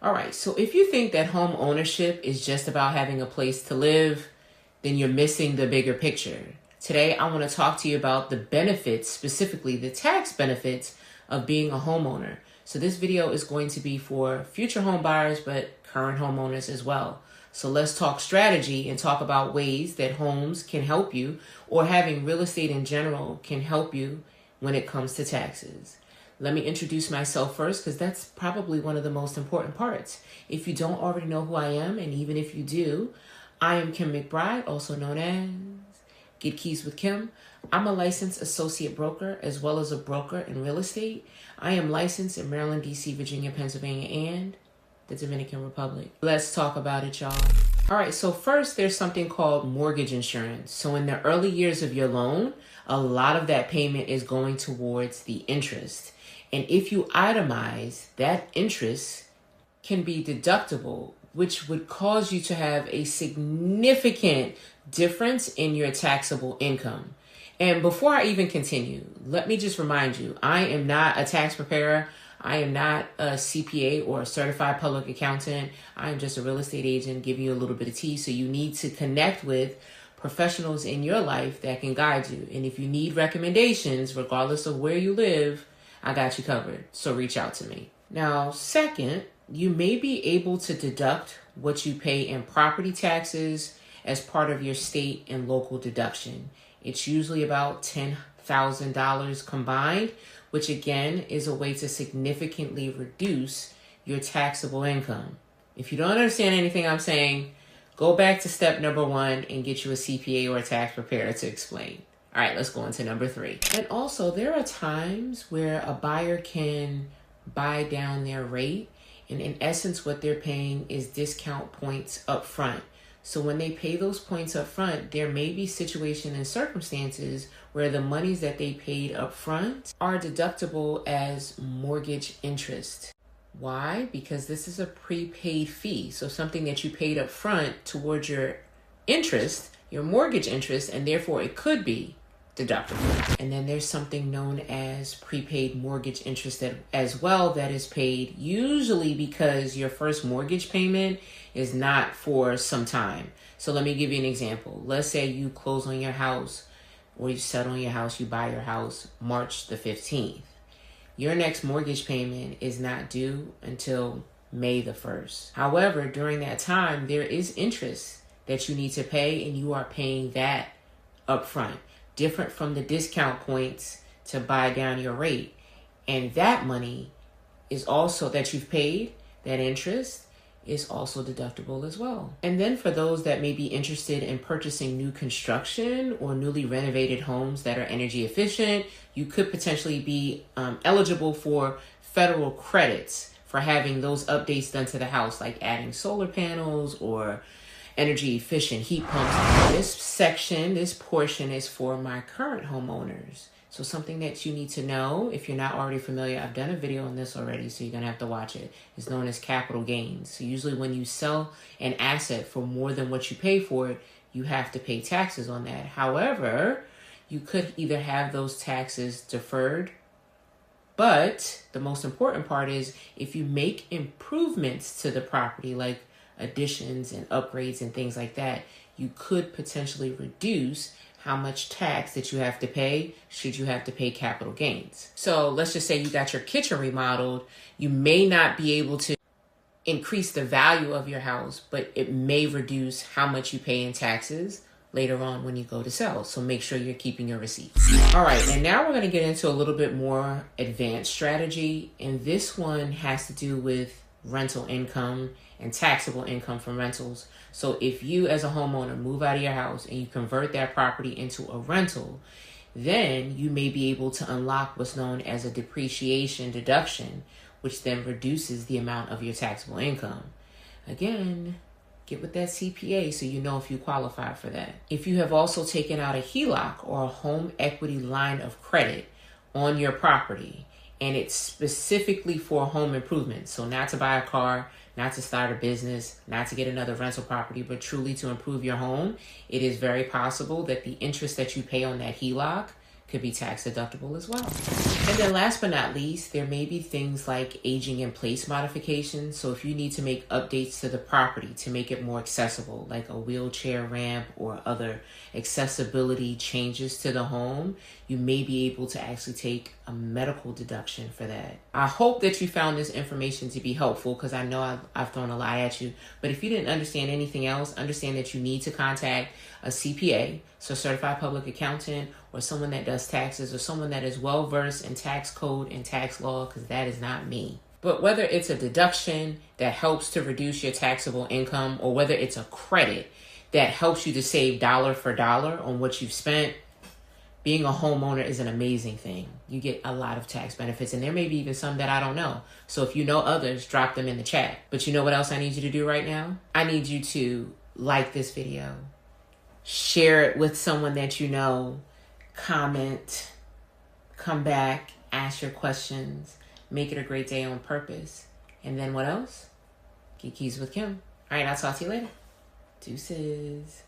All right, so if you think that home ownership is just about having a place to live, then you're missing the bigger picture. Today, I want to talk to you about the benefits, specifically the tax benefits of being a homeowner. So this video is going to be for future home buyers, but current homeowners as well. So let's talk strategy and talk about ways that homes can help you, or having real estate in general can help you when it comes to taxes. Let me introduce myself first, because that's probably one of the most important parts. If you don't already know who I am, and even if you do, I am Kim McBride, also known as Get Keys with Kim. I'm a licensed associate broker as well as a broker in real estate. I am licensed in Maryland, DC, Virginia, Pennsylvania, and the Dominican Republic. Let's talk about it, y'all. All right, so first there's something called mortgage insurance. So in the early years of your loan, a lot of that payment is going towards the interest. And if you itemize, that interest can be deductible, which would cause you to have a significant difference in your taxable income. And before I even continue, let me just remind you, I am not a tax preparer. I am not a CPA or a certified public accountant. I am just a real estate agent giving you a little bit of tea. So you need to connect with professionals in your life that can guide you. And if you need recommendations, regardless of where you live, I got you covered. So reach out to me. Now, second, you may be able to deduct what you pay in property taxes as part of your state and local deduction. It's usually about $10,000 combined, which again is a way to significantly reduce your taxable income. If you don't understand anything I'm saying, go back to step number 1 and get you a CPA or a tax preparer to explain. All right, let's go into number 3. And also, there are times where a buyer can buy down their rate. And in essence, what they're paying is discount points up front. So when they pay those points up front, there may be situations and circumstances where the monies that they paid up front are deductible as mortgage interest. Why? Because this is a prepaid fee. So something that you paid up front towards your interest, your mortgage interest, and therefore it could be deductible. And then there's something known as prepaid mortgage interest as well that is paid usually because your first mortgage payment is not for some time. So let me give you an example. Let's say you close on your house, or you settle on your house, you buy your house March the 15th. Your next mortgage payment is not due until May the 1st. However, during that time, there is interest that you need to pay, and you are paying that upfront, different from the discount points to buy down your rate. And that money is also that you've paid, that interest is also deductible as well. And then for those that may be interested in purchasing new construction or newly renovated homes that are energy efficient, you could potentially be eligible for federal credits for having those updates done to the house, like adding solar panels or energy efficient heat pumps. This portion is for my current homeowners. So something that you need to know, if you're not already familiar, I've done a video on this already, so you're gonna have to watch it. It's known as capital gains. So usually when you sell an asset for more than what you pay for it, you have to pay taxes on that. However, you could either have those taxes deferred, but the most important part is if you make improvements to the property, like additions and upgrades and things like that, you could potentially reduce how much tax that you have to pay should you have to pay capital gains. So let's just say you got your kitchen remodeled. You may not be able to increase the value of your house, but it may reduce how much you pay in taxes later on when you go to sell. So make sure you're keeping your receipts. All right, and now we're gonna get into a little bit more advanced strategy. And this one has to do with rental income and taxable income from rentals. So if you as a homeowner move out of your house and you convert that property into a rental, then you may be able to unlock what's known as a depreciation deduction, which then reduces the amount of your taxable income. Again, get with that CPA so you know if you qualify for that. If you have also taken out a HELOC or a home equity line of credit on your property, and it's specifically for home improvement, so not to buy a car, not to start a business, not to get another rental property, but truly to improve your home, it is very possible that the interest that you pay on that HELOC could be tax deductible as well. And then last but not least, there may be things like aging in place modifications. So if you need to make updates to the property to make it more accessible, like a wheelchair ramp or other accessibility changes to the home, you may be able to actually take a medical deduction for that. I hope that you found this information to be helpful, because I know I've thrown a lot at you. But if you didn't understand anything else, understand that you need to contact a CPA, so certified public accountant, or someone that does taxes, or someone that is well versed in tax code and tax law, because that is not me. But whether it's a deduction that helps to reduce your taxable income, or whether it's a credit that helps you to save dollar for dollar on what you've spent, being a homeowner is an amazing thing. You get a lot of tax benefits, and there may be even some that I don't know. So if you know others, drop them in the chat. But you know what else I need you to do right now? I need you to like this video, share it with someone that you know, comment, come back, ask your questions, make it a great day on purpose. And then what else? Get keys with Kim. All right, I'll talk to you later. Deuces.